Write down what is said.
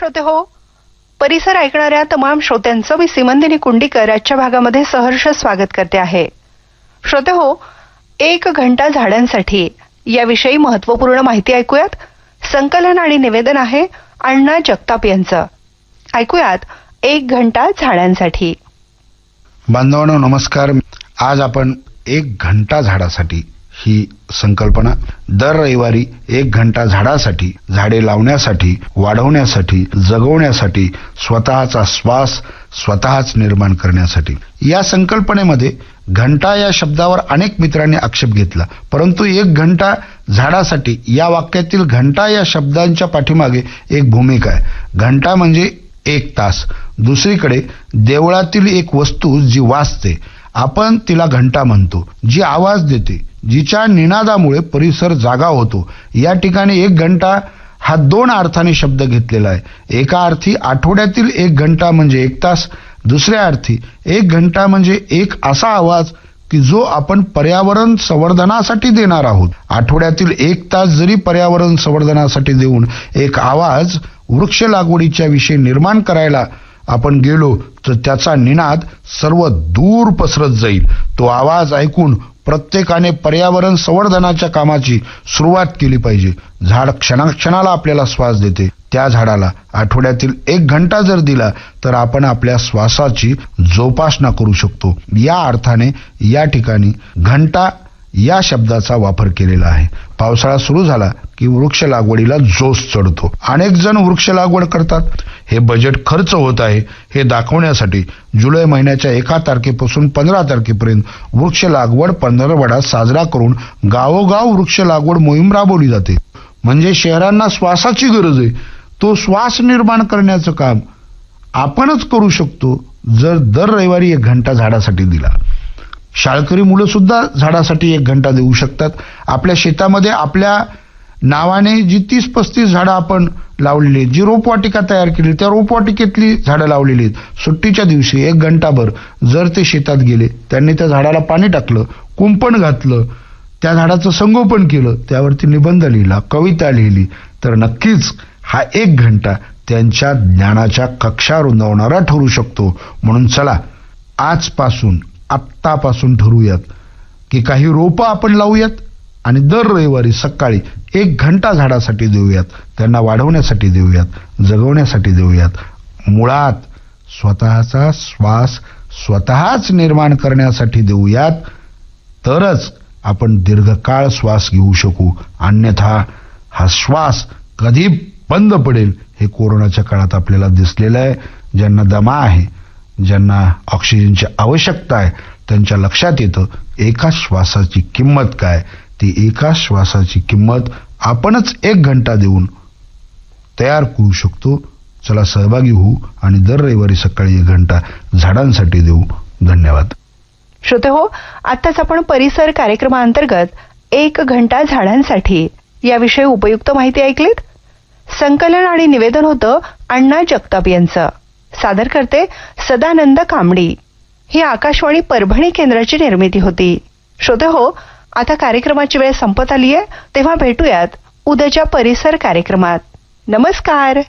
श्रोते हो, परिसर ऐकणाऱ्या तमाम श्रोत्यांचं मी सीमंदिनी कुंडीकर आजच्या भागामध्ये सहर्ष स्वागत करते आहे. श्रोते हो, 1 घंटा झाडांसाठी याविषयी महत्वपूर्ण माहिती ऐकूयात. संकलन आणि निवेदन आहे अण्णा जगताप यांचं. ऐकूयात 1 घंटा झाडांसाठी. बांधवांनो नमस्कार. आज आपण 1 घंटा झाडासाठी ही संकल्पना दर रविवारी 1 घंटा झाडासाठी, झाडे लावण्यासाठी, वाढवण्यासाठी, जगवण्यासाठी, स्वतःचा श्वास स्वतःच निर्माण करण्यासाठी. या संकल्पनेमध्ये घंटा या शब्दावर अनेक मित्रांनी आक्षेप घेतला, परंतु 1 घंटा झाडासाठी या वाक्यातील घंटा या शब्दांच्या पाठीमागे एक भूमिका आहे. घंटा म्हणजे 1 तास. दुसरीकडे देवळातील एक वस्तू जी वाजते, आपण तिला घंटा म्हणतो, जी आवाज देते, जिच्या निनादामुळे परिसर जागा होतो. या ठिकाणी 1 घंटा हा 2 अर्थाने शब्द घेतलेला आहे. एका अर्थी आठवड्यातील 1 घंटा म्हणजे 1 तास, दुसऱ्या अर्थी 1 घंटा म्हणजे एक असा आवाज की जो आपण पर्यावरण संवर्धनासाठी देणार आहोत. आठवड्यातील 1 तास जरी पर्यावरण संवर्धनासाठी देऊन एक आवाज वृक्ष लागवडीच्या विषयी निर्माण करायला आपण गेलो तर त्याचा निनाद सर्व दूर पसरत जाईल. तो आवाज ऐकून प्रत्येकाने पर्यावरण संवर्धनाच्या कामाची सुरुवात केली पाहिजे. झाड क्षणाक्षणाला आपल्याला श्वास देते. त्या झाडाला आठवड्यातील 1 घंटा जर दिला तर आपण आपल्या श्वासाची जोपासना करू शकतो. या अर्थाने या ठिकाणी घंटा या शब्दाचा वापर केलेला आहे. पावसाळा सुरू झाला की वृक्ष लागवडीला जोश चढतो. अनेक जण वृक्ष लागवड करतात. हे बजेट खर्च होत आहे हे दाखवण्यासाठी जुलै महिन्याच्या 1 तारखेपासून 15 तारखेपर्यंत वृक्ष लागवड पंधरवडा साजरा करून गावोगाव वृक्ष लागवड मोहीम राबवली जाते. म्हणजे शहरांना श्वासाची गरज आहे, तो श्वास निर्माण करण्याचं काम आपणच करू शकतो जर दर रविवारी 1 घंटा झाडासाठी दिला. शाळकरी मुलं सुद्धा झाडासाठी 1 घंटा देऊ शकतात. आपल्या शेतामध्ये आपल्या नावाने जी 30-35 झाडं आपण लावलेली आहेत, जी रोपवाटिका तयार केली, त्या रोपवाटिकेतली झाडं लावलेली आहेत. सुट्टीच्या दिवशी 1 घंटाभर जर ते शेतात गेले, त्यांनी त्या झाडाला पाणी टाकलं, कुंपण घातलं, त्या झाडाचं संगोपन केलं, त्यावरती निबंध लिहिला, कविता लिहिली, तर नक्कीच हा 1 घंटा त्यांच्या ज्ञानाच्या कक्षा रुंदावणारा ठरू शकतो. म्हणून चला आजपासून, आत्तापासून ठरवूयात की काही रोपं आपण लावूयात आणि दर रविवारी सकाळी 1 घंटा झाडासाठी देऊयात. त्यांना वाढवण्यासाठी देऊयात, जगवण्यासाठी देऊयात. मुळात स्वतःचा श्वास स्वतःच निर्माण करण्यासाठी देऊयात. तरच आपण दीर्घकाळ श्वास घेऊ शकू. अन्यथा हा श्वास कधी बंद पडेल हे कोरोनाच्या काळात आपल्याला दिसलेलं आहे. ज्यांना दमा आहे, ज्यांना ऑक्सिजनची आवश्यकता आहे, त्यांच्या लक्षात येतं एका श्वासाची किंमत काय. ती एका श्वासाची किंमत आपणच 1 घंटा देऊन तयार करू शकतो. चला सहभागी होऊ आणि दर रविवारी सकाळी 1 घंटा झाडांसाठी देऊ. धन्यवाद. श्रोते हो, आताच आपण परिसर कार्यक्रमाअंतर्गत 1 घंटा झाडांसाठी याविषयी उपयुक्त माहिती ऐकलीत. संकलन आणि निवेदन होतं अण्णा जगताप यांचं. सादर करते सदानंद कामडी. ही आकाशवाणी परभणी केंद्राची निर्मिती होती. श्रोते हो, आता कार्यक्रमाची वेळ संपत आली आहे, तेव्हा भेटूयात उद्याच्या परिसर कार्यक्रमात. नमस्कार.